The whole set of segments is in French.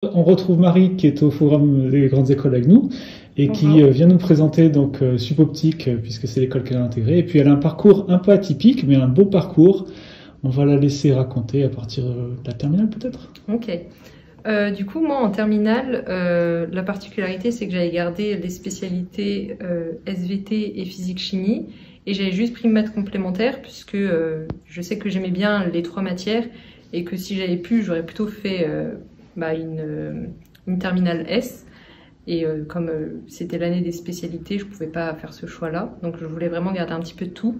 On retrouve Marie qui est au Forum des grandes écoles avec nous et qui Bonjour. vient nous présenter donc Suboptique puisque c'est l'école qu'elle a intégrée. Et puis elle a un parcours un peu atypique mais un beau parcours. On va la laisser raconter à partir de la terminale peut-être. Ok. Du coup, moi, en terminale, la particularité, c'est que j'avais gardé les spécialités SVT et physique-chimie, et j'avais juste pris maths complémentaires, puisque je sais que j'aimais bien les trois matières, et que si j'avais pu, j'aurais plutôt fait une terminale S. Et comme c'était l'année des spécialités, je pouvais pas faire ce choix-là, donc je voulais vraiment garder un petit peu de tout.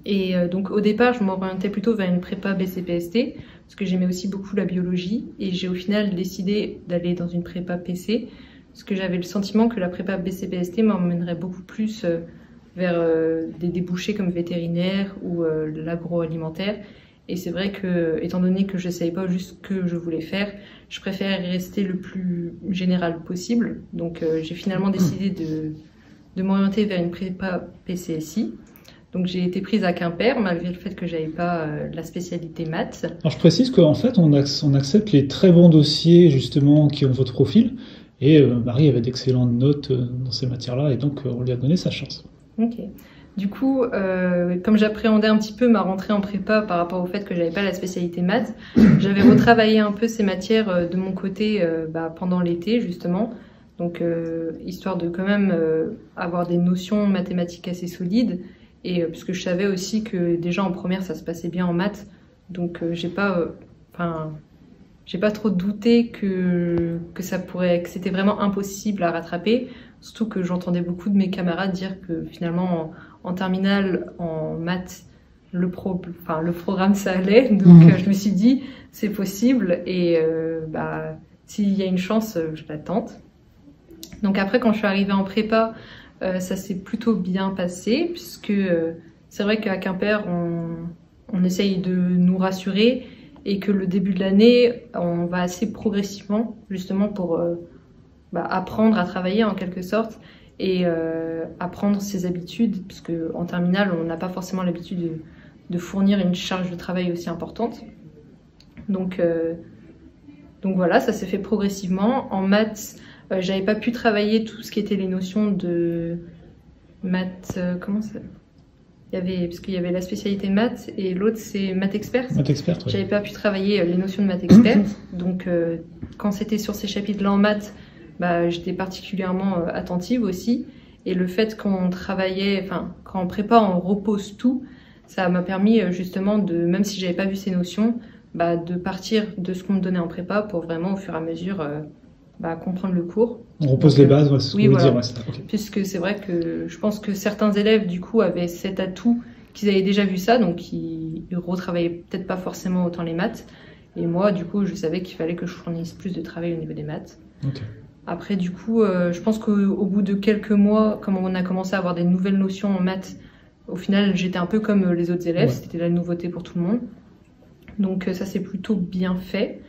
Et donc au départ, je m'orientais plutôt vers une prépa BCPST, parce que j'aimais aussi beaucoup la biologie, et j'ai au final décidé d'aller dans une prépa PC, parce que j'avais le sentiment que la prépa BCPST m'emmènerait beaucoup plus vers des débouchés comme vétérinaire ou l'agroalimentaire. Et c'est vrai que, étant donné que je ne savais pas juste ce que je voulais faire, je préférais rester le plus général possible. Donc j'ai finalement décidé de m'orienter vers une prépa PCSI. Donc j'ai été prise à Quimper, malgré le fait que j'avais pas la spécialité maths. Alors je précise qu'en fait on accepte les très bons dossiers justement qui ont votre profil. Et Marie avait d'excellentes notes dans ces matières-là et donc on lui a donné sa chance. Ok. Du coup, comme j'appréhendais un petit peu ma rentrée en prépa par rapport au fait que j'avais pas la spécialité maths, j'avais retravaillé un peu ces matières de mon côté pendant l'été justement. Donc histoire de quand même avoir des notions mathématiques assez solides. Et puisque je savais aussi que déjà en première ça se passait bien en maths, donc j'ai pas trop douté que c'était vraiment impossible à rattraper. Surtout que j'entendais beaucoup de mes camarades dire que finalement en terminale en maths le programme ça allait. Donc je me suis dit c'est possible et s'il y a une chance je la tente. Donc après quand je suis arrivée en prépa, ça s'est plutôt bien passé, puisque c'est vrai qu'à Quimper, on essaye de nous rassurer et que le début de l'année, on va assez progressivement, justement pour apprendre à travailler en quelque sorte et apprendre ses habitudes, puisque en terminale, on n'a pas forcément l'habitude de fournir une charge de travail aussi importante. Donc voilà, ça s'est fait progressivement. En maths, j'avais pas pu travailler tout ce qui était les notions de maths, parce qu'il y avait la spécialité maths et l'autre c'est maths expert. Maths expert, oui. J'avais pas pu travailler les notions de maths expert. Donc quand c'était sur ces chapitres-là en maths, j'étais particulièrement attentive aussi. Et le fait qu'on travaillait, quand on prépare, on repose tout, ça m'a permis justement même si j'avais pas vu ces notions, de partir de ce qu'on me donnait en prépa pour vraiment au fur et à mesure comprendre le cours. On repose les bases, c'est ce oui, qu'on veut voilà. dire. Ouais, ça, okay. Puisque c'est vrai que je pense que certains élèves du coup avaient cet atout qu'ils avaient déjà vu ça, donc ils retravaillaient peut-être pas forcément autant les maths. Et moi, du coup, je savais qu'il fallait que je fournisse plus de travail au niveau des maths. Okay. Après, du coup, je pense qu'au bout de quelques mois, comme on a commencé à avoir des nouvelles notions en maths, au final, j'étais un peu comme les autres élèves, C'était la nouveauté pour tout le monde. Donc ça s'est plutôt bien fait.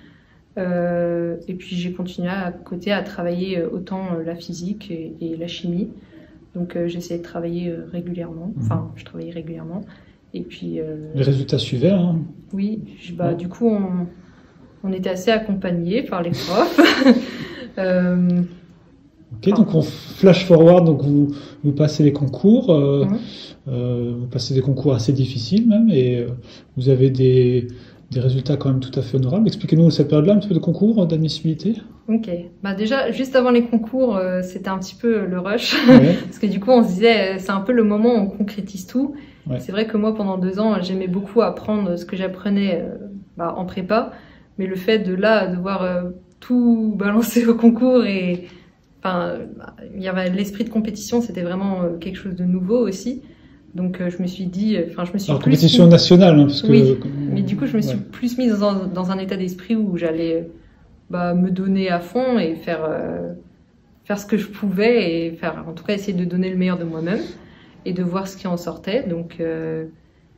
Et puis j'ai continué à côté à travailler autant la physique et la chimie. Donc j'essayais de travailler régulièrement. Enfin, je travaillais régulièrement. Et puis les résultats suivaient. Hein. Oui, du coup on était assez accompagnés par les profs. Ok, donc on flash forward, donc vous passez les concours, vous passez des concours assez difficiles même, et vous avez des résultats quand même tout à fait honorables. Expliquez-nous cette période-là, un petit peu de concours d'admissibilité. Ok, déjà juste avant les concours, c'était un petit peu le rush, parce que du coup on se disait c'est un peu le moment où on concrétise tout. C'est vrai que moi pendant 2 ans j'aimais beaucoup apprendre ce que j'apprenais en prépa, mais le fait de devoir tout balancer au concours et il y avait l'esprit de compétition, c'était vraiment quelque chose de nouveau aussi. Donc je me suis dit, Alors compétition nationale, hein, parce que. Oui, mais du coup je me suis plus mise dans un état d'esprit où j'allais me donner à fond et faire ce que je pouvais et en tout cas essayer de donner le meilleur de moi-même et de voir ce qui en sortait. Donc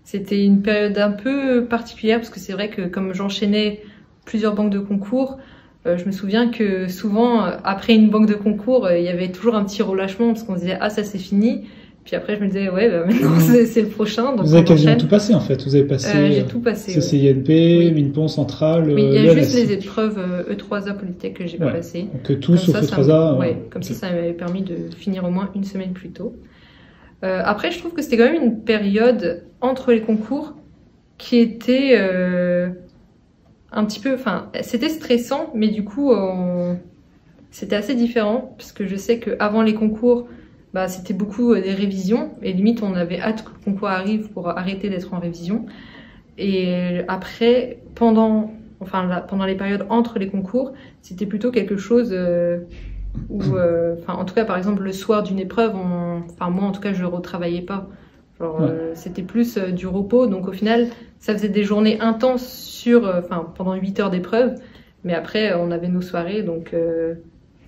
c'était une période un peu particulière parce que c'est vrai que comme j'enchaînais plusieurs banques de concours, je me souviens que souvent après une banque de concours, il y avait toujours un petit relâchement parce qu'on se disait ah ça c'est fini. Puis après, je me disais, ouais, bah, maintenant, c'est le prochain. Donc vous avez quasiment tout passé, en fait. Vous avez passé j'ai tout passé, CCINP, oui. Minpon, Centrale, oui, il y a juste les épreuves E3A Polytech que j'ai pas passé. Que tout sauf E3A. Comme ça m'avait permis de finir au moins une semaine plus tôt. Après, je trouve que c'était quand même une période entre les concours qui était un petit peu... Enfin, c'était stressant, mais du coup, c'était assez différent, parce que je sais qu'avant les concours, bah, c'était beaucoup des révisions, et limite, on avait hâte que le concours arrive pour arrêter d'être en révision. Et après, pendant les périodes entre les concours, c'était plutôt quelque chose où, en tout cas, par exemple, le soir d'une épreuve, moi, en tout cas, je retravaillais pas. C'était plus du repos, donc au final, ça faisait des journées intenses pendant 8 heures d'épreuve, mais après, on avait nos soirées, donc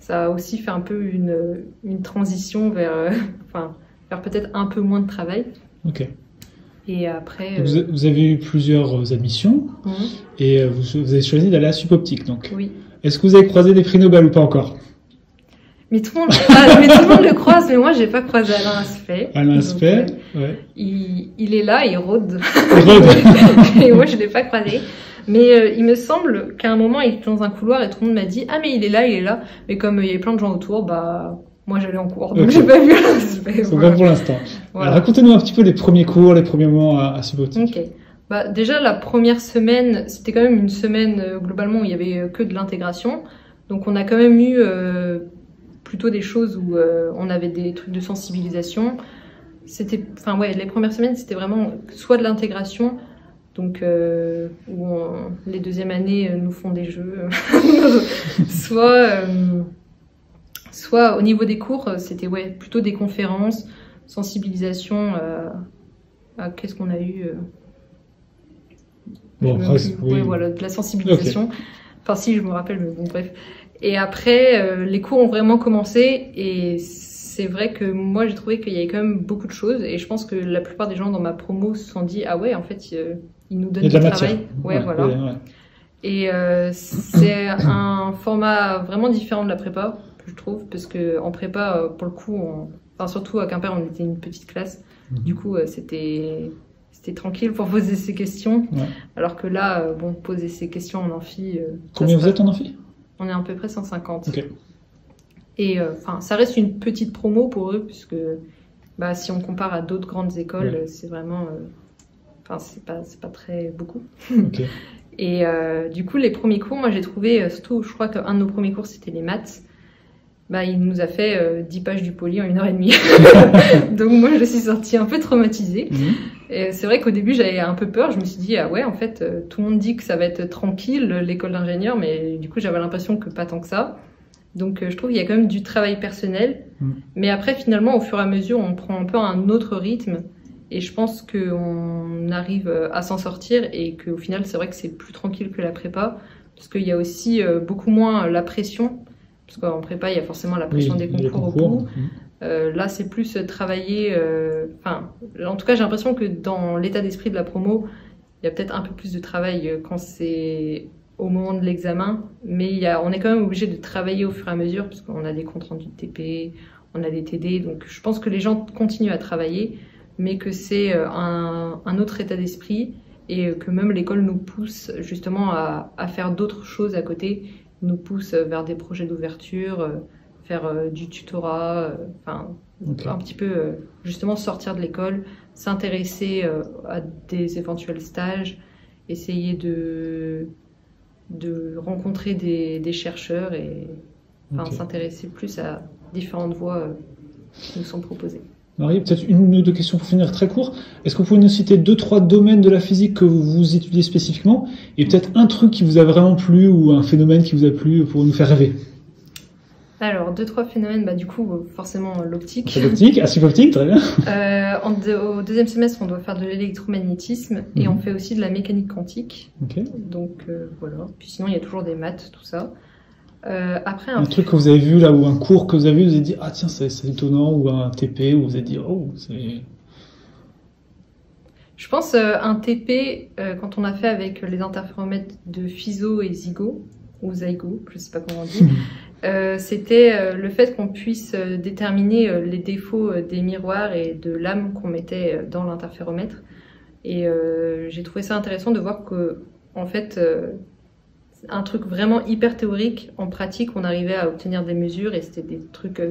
ça a aussi fait un peu une transition vers peut-être un peu moins de travail. Ok. Et après... Vous avez eu plusieurs admissions, et vous avez choisi d'aller à Supoptique, donc. Oui. Est-ce que vous avez croisé des prix Nobel ou pas encore? Mais tout le monde le croise, mais moi j'ai pas croisé Alain Aspect. Alain Aspect, ouais. Il est là, il rôde. Et moi je l'ai pas croisé. Mais il me semble qu'à un moment il était dans un couloir et tout le monde m'a dit ah mais il est là. Mais comme il y avait plein de gens autour, bah moi j'allais en cours, donc j'ai pas vu Alain Aspect. C'est pas pour l'instant. Voilà. Racontez-nous un petit peu les premiers cours, les premiers moments à Supoptique. Ok. Bah déjà la première semaine, c'était quand même une semaine globalement où il y avait que de l'intégration. Donc on a quand même eu plutôt des choses où on avait des trucs de sensibilisation. Les premières semaines, c'était vraiment soit de l'intégration, donc où les deuxièmes années nous font des jeux, soit au niveau des cours, c'était plutôt des conférences, sensibilisation à qu'est-ce qu'on a eu de la sensibilisation. Okay. Enfin si, je me rappelle, mais bon bref. Et après, les cours ont vraiment commencé et c'est vrai que moi j'ai trouvé qu'il y avait quand même beaucoup de choses et je pense que la plupart des gens dans ma promo se sont dit ah ouais en fait ils nous donnent du travail. Ouais, voilà. Ouais. Et c'est un format vraiment différent de la prépa, je trouve, parce que en prépa pour le coup, surtout à Quimper on était une petite classe, du coup c'était tranquille pour poser ses questions, alors que là poser ses questions en amphi. Combien vous êtes en amphi? On est à peu près 150. Okay. Et ça reste une petite promo pour eux, puisque si on compare à d'autres grandes écoles, c'est vraiment... c'est pas très beaucoup. Okay. Et du coup, les premiers cours, moi j'ai trouvé, surtout je crois qu'un de nos premiers cours c'était les maths, il nous a fait 10 pages du poly en 1h30. Donc moi je suis sortie un peu traumatisée. Et c'est vrai qu'au début j'avais un peu peur, je me suis dit ah ouais en fait tout le monde dit que ça va être tranquille l'école d'ingénieur, mais du coup j'avais l'impression que pas tant que ça. Donc je trouve qu'il y a quand même du travail personnel, mais après finalement au fur et à mesure on prend un peu un autre rythme et je pense qu'on arrive à s'en sortir et qu'au final c'est vrai que c'est plus tranquille que la prépa, parce qu'il y a aussi beaucoup moins la pression, parce qu'en prépa il y a forcément la pression des concours au bout. Là, c'est plus travailler... en tout cas, j'ai l'impression que dans l'état d'esprit de la promo, il y a peut-être un peu plus de travail quand c'est au moment de l'examen. Mais on est quand même obligé de travailler au fur et à mesure, parce qu'on a des comptes rendus de TP, on a des TD. Donc, je pense que les gens continuent à travailler, mais que c'est un autre état d'esprit et que même l'école nous pousse justement à faire d'autres choses à côté, nous pousse vers des projets d'ouverture, faire du tutorat, un petit peu justement sortir de l'école, s'intéresser à des éventuels stages, essayer de rencontrer des chercheurs et s'intéresser plus à différentes voies qui nous sont proposées. Marie, peut-être une ou deux questions pour finir très court. Est-ce que vous pouvez nous citer 2-3 domaines de la physique que vous étudiez spécifiquement et peut-être un truc qui vous a vraiment plu ou un phénomène qui vous a plu pour nous faire rêver? Alors, 2-3 phénomènes, du coup, forcément l'optique. L'optique, Supoptique, très bien. Au deuxième semestre, on doit faire de l'électromagnétisme et on fait aussi de la mécanique quantique. Okay. Donc, voilà. Puis sinon, il y a toujours des maths, tout ça. Après, un truc que vous avez vu là, ou un cours que vous avez vu, vous avez dit ah tiens c'est étonnant, ou un TP où vous avez dit oh c'est... Je pense un TP quand on a fait avec les interféromètres de FISO et ZIGO ou ZIGO, je sais pas comment on dit. C'était le fait qu'on puisse déterminer les défauts des miroirs et de l'âme qu'on mettait dans l'interféromètre. Et j'ai trouvé ça intéressant de voir que, en fait, un truc vraiment hyper théorique, en pratique, on arrivait à obtenir des mesures et c'était des trucs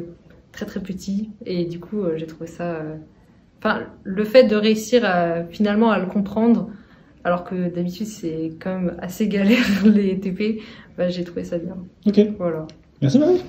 très très petits. Et du coup, j'ai trouvé ça... Enfin, le fait de réussir finalement à le comprendre, alors que d'habitude c'est quand même assez galère les TP, bah, j'ai trouvé ça bien. Ok. Voilà. Merci Marie.